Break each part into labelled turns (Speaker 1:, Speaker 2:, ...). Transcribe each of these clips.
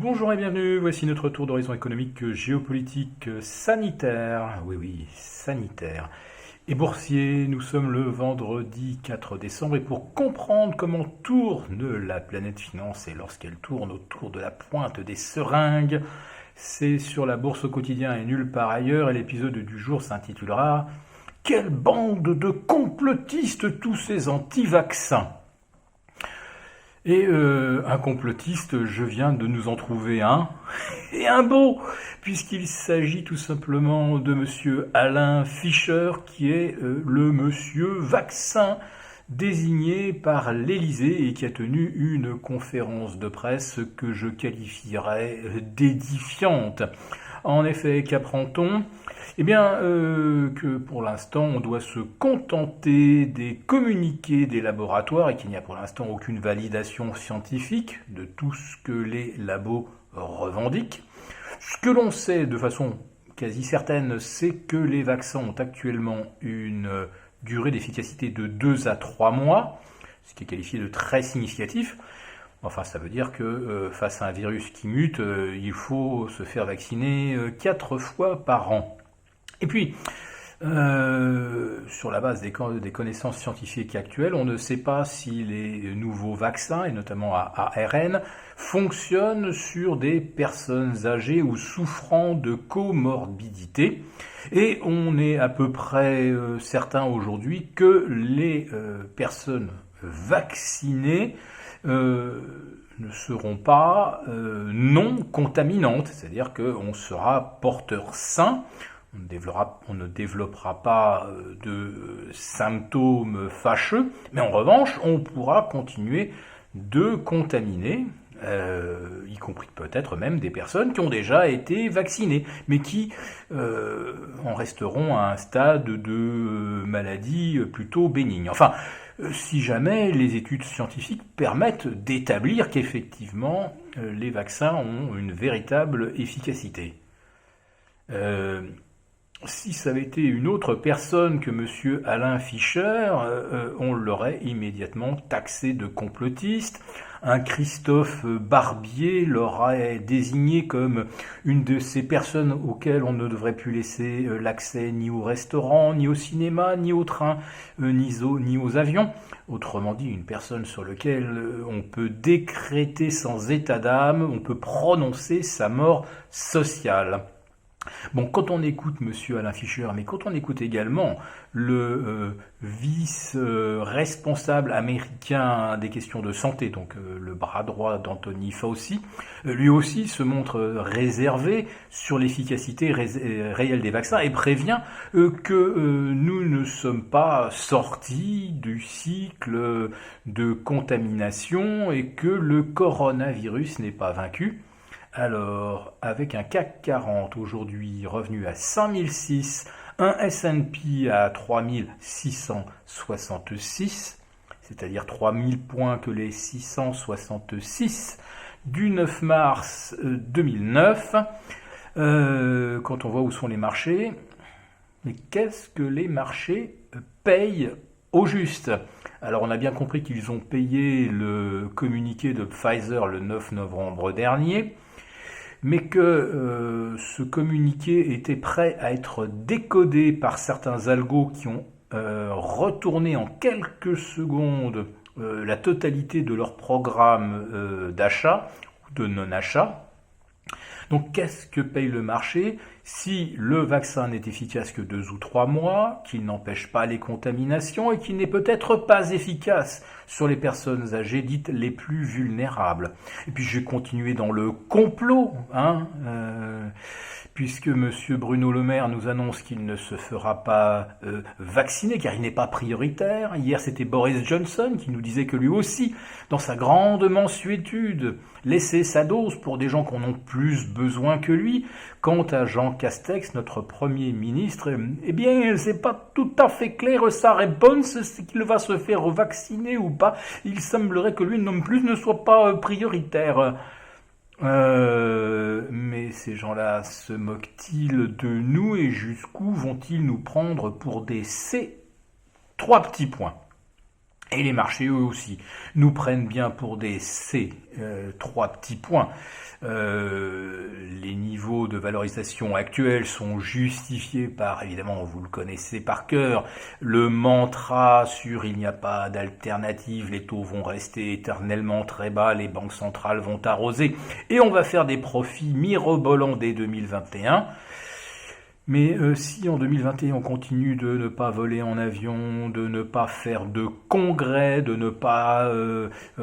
Speaker 1: Bonjour et bienvenue, voici notre tour d'horizon économique, géopolitique, sanitaire, oui, sanitaire, et boursier. Nous sommes le vendredi 4 décembre et pour comprendre comment tourne la planète finance et lorsqu'elle tourne autour de la pointe des seringues, c'est sur la bourse au quotidien et nulle part ailleurs et l'épisode du jour s'intitulera « Quelle bande de complotistes tous ces anti-vaccins ?» Et un complotiste, je viens de nous en trouver un, et un beau, puisqu'il s'agit tout simplement de monsieur Alain Fischer, qui est le monsieur vaccin désigné par l'Élysée et qui a tenu une conférence de presse que je qualifierais d'édifiante. En effet, qu'apprend-on ? Eh bien, que pour l'instant, on doit se contenter des communiqués des laboratoires et qu'il n'y a pour l'instant aucune validation scientifique de tout ce que les labos revendiquent. Ce que l'on sait de façon quasi certaine, c'est que les vaccins ont actuellement une durée d'efficacité de 2 à 3 mois, ce qui est qualifié de très significatif. Enfin, ça veut dire que face à un virus qui mute, il faut se faire vacciner 4 fois par an. Et puis, sur la base des connaissances scientifiques actuelles, on ne sait pas si les nouveaux vaccins, et notamment à ARN, fonctionnent sur des personnes âgées ou souffrant de comorbidité. Et on est à peu près certain aujourd'hui que les personnes vaccinées ne seront pas non contaminantes, c'est-à-dire qu'on sera porteur sain. On ne développera pas de symptômes fâcheux, mais en revanche, on pourra continuer de contaminer, y compris peut-être même des personnes qui ont déjà été vaccinées, mais qui en resteront à un stade de maladie plutôt bénigne. Enfin, si jamais les études scientifiques permettent d'établir qu'effectivement les vaccins ont une véritable efficacité. Si ça avait été une autre personne que monsieur Alain Fischer, on l'aurait immédiatement taxé de complotiste. Un Christophe Barbier l'aurait désigné comme une de ces personnes auxquelles on ne devrait plus laisser l'accès ni au restaurant, ni au cinéma, ni au train, ni aux avions. Autrement dit, une personne sur laquelle on peut décréter sans état d'âme, on peut prononcer sa mort sociale. Bon, quand on écoute monsieur Alain Fischer, mais quand on écoute également le vice-responsable américain des questions de santé, donc le bras droit d'Anthony Fauci, lui aussi se montre réservé sur l'efficacité réelle des vaccins et prévient que nous ne sommes pas sortis du cycle de contamination et que le coronavirus n'est pas vaincu. Alors, avec un CAC 40 aujourd'hui revenu à 5006, un S&P à 3666, c'est-à-dire 3000 points que les 666 du 9 mars 2009, quand on voit où sont les marchés, mais qu'est-ce que les marchés payent au juste? Alors on a bien compris qu'ils ont payé le communiqué de Pfizer le 9 novembre dernier, mais que ce communiqué était prêt à être décodé par certains algos qui ont retourné en quelques secondes la totalité de leur programme d'achat ou de non-achat. Donc qu'est-ce que paye le marché si le vaccin n'est efficace que 2 ou 3 mois, qu'il n'empêche pas les contaminations et qu'il n'est peut-être pas efficace sur les personnes âgées dites les plus vulnérables. Et puis je vais continuer dans le complot, puisque M. Bruno Le Maire nous annonce qu'il ne se fera pas vacciner car il n'est pas prioritaire. Hier c'était Boris Johnson qui nous disait que lui aussi, dans sa grande mansuétude, laissait sa dose pour des gens qui en ont plus besoin que lui. Quant à Jean Castex, notre Premier ministre, eh bien, c'est pas tout à fait clair sa réponse, c'est qu'il va se faire vacciner ou pas. Il semblerait que lui non plus ne soit pas prioritaire. Mais ces gens-là se moquent-ils de nous et jusqu'où vont-ils nous prendre pour des C? 3 petits points. Et les marchés, eux aussi, nous prennent bien pour des C. Trois petits points. Les niveaux de valorisation actuels sont justifiés par, évidemment, vous le connaissez par cœur, le mantra sur il n'y a pas d'alternative, les taux vont rester éternellement très bas, les banques centrales vont arroser, et on va faire des profits mirobolants dès 2021. Mais si en 2021 on continue de ne pas voler en avion, de ne pas faire de congrès, de ne pas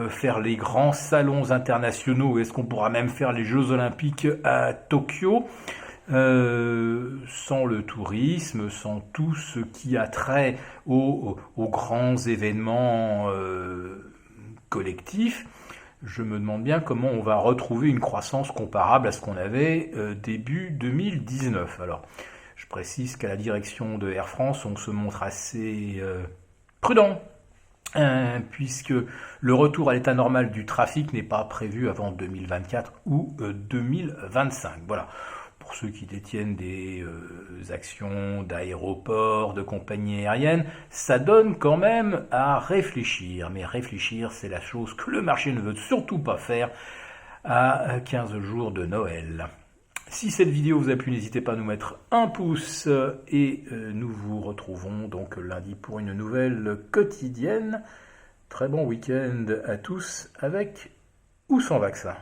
Speaker 1: faire les grands salons internationaux, est-ce qu'on pourra même faire les Jeux Olympiques à Tokyo sans le tourisme, sans tout ce qui a trait aux grands événements collectifs, je me demande bien comment on va retrouver une croissance comparable à ce qu'on avait début 2019. Alors, je précise qu'à la direction de Air France, on se montre assez prudent, puisque le retour à l'état normal du trafic n'est pas prévu avant 2024 ou 2025. Voilà. Pour ceux qui détiennent des actions d'aéroports, de compagnies aériennes, ça donne quand même à réfléchir. Mais réfléchir, c'est la chose que le marché ne veut surtout pas faire à 15 jours de Noël. Si cette vidéo vous a plu, n'hésitez pas à nous mettre un pouce et nous vous retrouvons donc lundi pour une nouvelle quotidienne. Très bon week-end à tous avec ou sans vaccin.